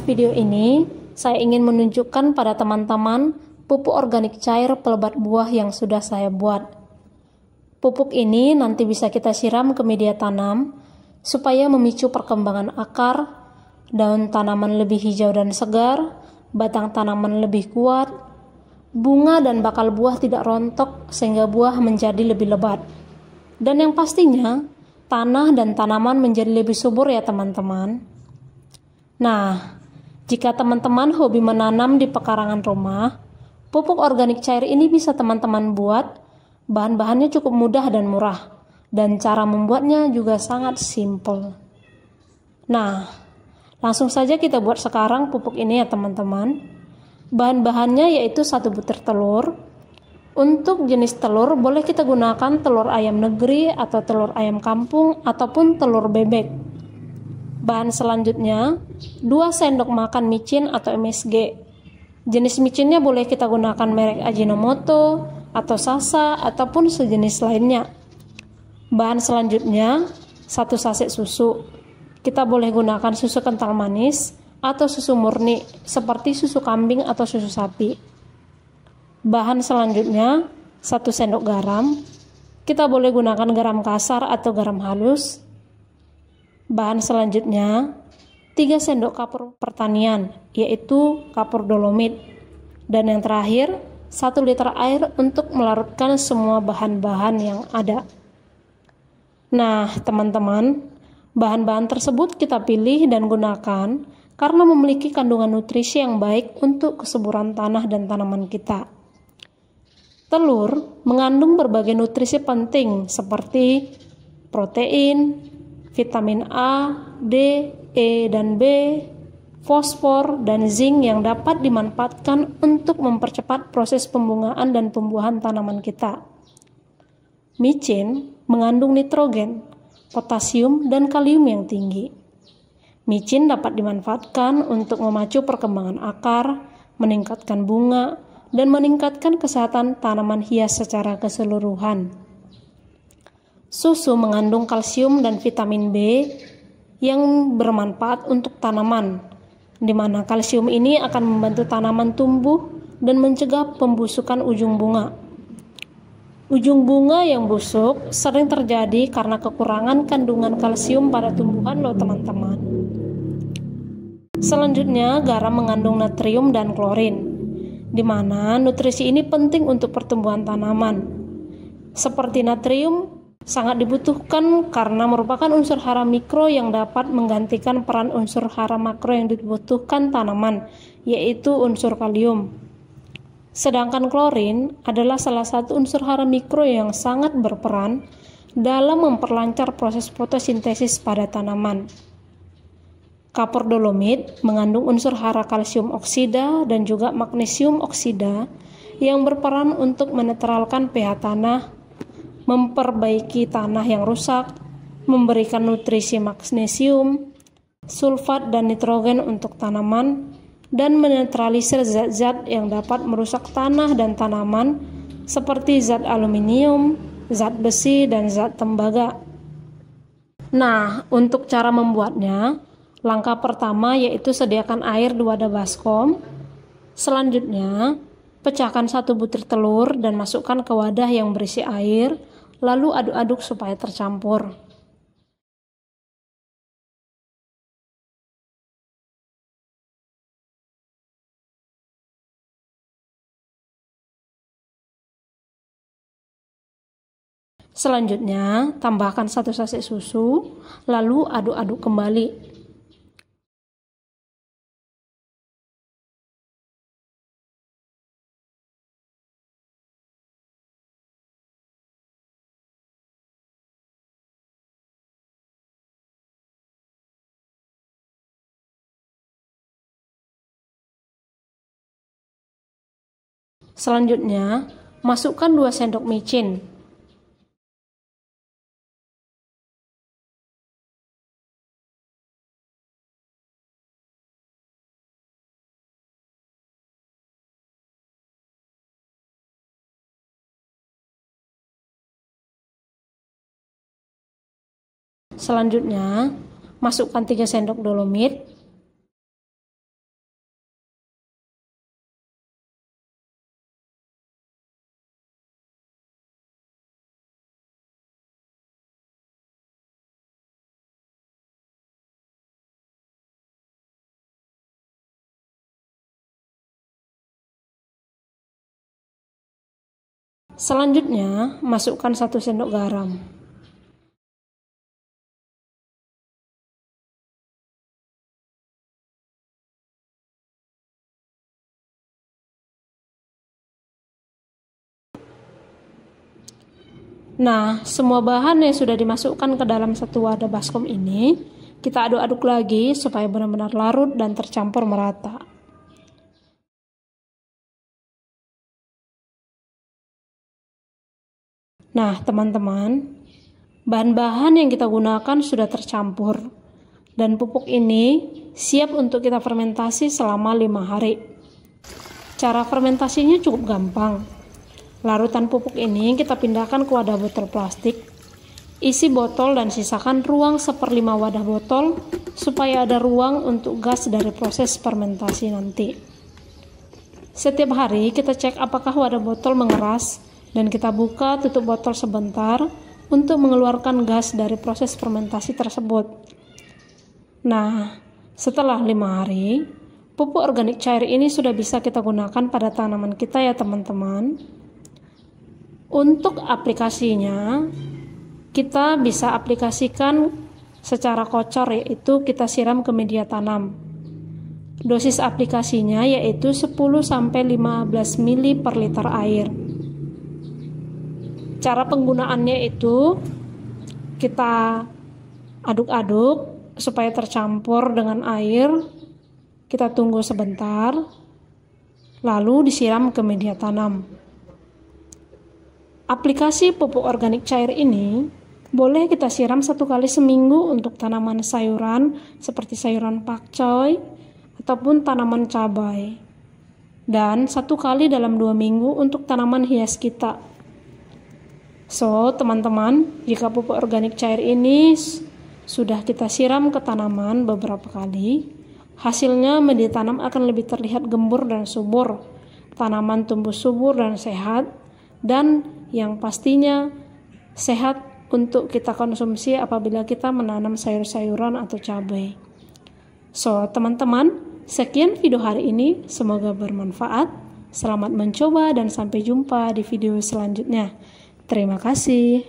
video ini, saya ingin menunjukkan pada teman-teman pupuk organik cair pelebat buah yang sudah saya buat. Pupuk ini nanti bisa kita siram ke media tanam supaya memicu perkembangan akar, daun tanaman lebih hijau dan segar, batang tanaman lebih kuat, bunga dan bakal buah tidak rontok sehingga buah menjadi lebih lebat. Dan yang pastinya, tanah dan tanaman menjadi lebih subur ya teman-teman. Nah, jika teman-teman hobi menanam di pekarangan rumah, pupuk organik cair ini bisa teman-teman buat. Bahan-bahannya cukup mudah dan murah, dan cara membuatnya juga sangat simple. Nah, langsung saja kita buat sekarang pupuk ini ya teman-teman. Bahan-bahannya yaitu 1 butir telur. Untuk jenis telur boleh kita gunakan telur ayam negeri atau telur ayam kampung ataupun telur bebek. Bahan selanjutnya 2 sendok makan micin atau MSG. Jenis micinnya boleh kita gunakan merek Ajinomoto atau Sasa ataupun sejenis lainnya. Bahan selanjutnya 1 saset susu. Kita boleh gunakan susu kental manis atau susu murni seperti susu kambing atau susu sapi. Bahan selanjutnya 1 sendok garam. Kita boleh gunakan garam kasar atau garam halus. Bahan selanjutnya 3 sendok kapur pertanian, yaitu kapur dolomit. Dan yang terakhir 1 liter air untuk melarutkan semua bahan-bahan yang ada. Nah teman-teman, bahan-bahan tersebut kita pilih dan gunakan karena memiliki kandungan nutrisi yang baik untuk kesuburan tanah dan tanaman kita. Telur mengandung berbagai nutrisi penting seperti protein, vitamin A, D, E, dan B, fosfor, dan zinc yang dapat dimanfaatkan untuk mempercepat proses pembungaan dan pembuahan tanaman kita. Micin mengandung nitrogen, potasium, dan kalium yang tinggi. Micin dapat dimanfaatkan untuk memacu perkembangan akar, meningkatkan bunga, dan meningkatkan kesehatan tanaman hias secara keseluruhan. Susu mengandung kalsium dan vitamin B yang bermanfaat untuk tanaman, di mana kalsium ini akan membantu tanaman tumbuh dan mencegah pembusukan ujung bunga. Ujung bunga yang busuk sering terjadi karena kekurangan kandungan kalsium pada tumbuhan loh teman-teman. Selanjutnya, garam mengandung natrium dan klorin, di mana nutrisi ini penting untuk pertumbuhan tanaman. Seperti natrium sangat dibutuhkan karena merupakan unsur hara mikro yang dapat menggantikan peran unsur hara makro yang dibutuhkan tanaman, yaitu unsur kalium. Sedangkan klorin adalah salah satu unsur hara mikro yang sangat berperan dalam memperlancar proses fotosintesis pada tanaman. Kapur dolomit mengandung unsur hara kalsium oksida dan juga magnesium oksida yang berperan untuk menetralkan pH tanah, memperbaiki tanah yang rusak, memberikan nutrisi magnesium, sulfat dan nitrogen untuk tanaman, dan menetralisir zat-zat yang dapat merusak tanah dan tanaman seperti zat aluminium, zat besi, dan zat tembaga. Nah, untuk cara membuatnya, langkah pertama yaitu sediakan air 2 wadah baskom. Selanjutnya, pecahkan 1 butir telur dan masukkan ke wadah yang berisi air. Lalu aduk-aduk supaya tercampur. Selanjutnya, tambahkan 1 saset susu, lalu aduk-aduk kembali. Selanjutnya, masukkan 2 sendok micin. Selanjutnya, masukkan 3 sendok dolomit. Selanjutnya, masukkan 1 sendok garam. Nah, semua bahan yang sudah dimasukkan ke dalam satu wadah baskom ini, kita aduk-aduk lagi supaya benar-benar larut dan tercampur merata. Nah, teman-teman, bahan-bahan yang kita gunakan sudah tercampur, dan pupuk ini siap untuk kita fermentasi selama 5 hari. Cara fermentasinya cukup gampang. Larutan pupuk ini kita pindahkan ke wadah botol plastik, isi botol dan sisakan ruang 1/5 wadah botol supaya ada ruang untuk gas dari proses fermentasi nanti. Setiap hari kita cek apakah wadah botol mengeras dan kita buka tutup botol sebentar untuk mengeluarkan gas dari proses fermentasi tersebut. Nah, setelah 5 hari, pupuk organik cair ini sudah bisa kita gunakan pada tanaman kita ya teman-teman. Untuk aplikasinya, kita bisa aplikasikan secara kocor, yaitu kita siram ke media tanam. Dosis aplikasinya yaitu 10-15 ml per liter air. Cara penggunaannya itu kita aduk-aduk supaya tercampur dengan air. Kita tunggu sebentar, lalu disiram ke media tanam. Aplikasi pupuk organik cair ini boleh kita siram 1 kali seminggu untuk tanaman sayuran seperti sayuran pakcoy ataupun tanaman cabai, dan 1 kali dalam 2 minggu untuk tanaman hias kita. So, teman-teman, jika pupuk organik cair ini sudah kita siram ke tanaman beberapa kali, hasilnya media tanam akan lebih terlihat gembur dan subur. Tanaman tumbuh subur dan sehat, dan yang pastinya sehat untuk kita konsumsi apabila kita menanam sayur-sayuran atau cabai. So, teman-teman, sekian video hari ini, semoga bermanfaat. Selamat mencoba dan sampai jumpa di video selanjutnya. Terima kasih.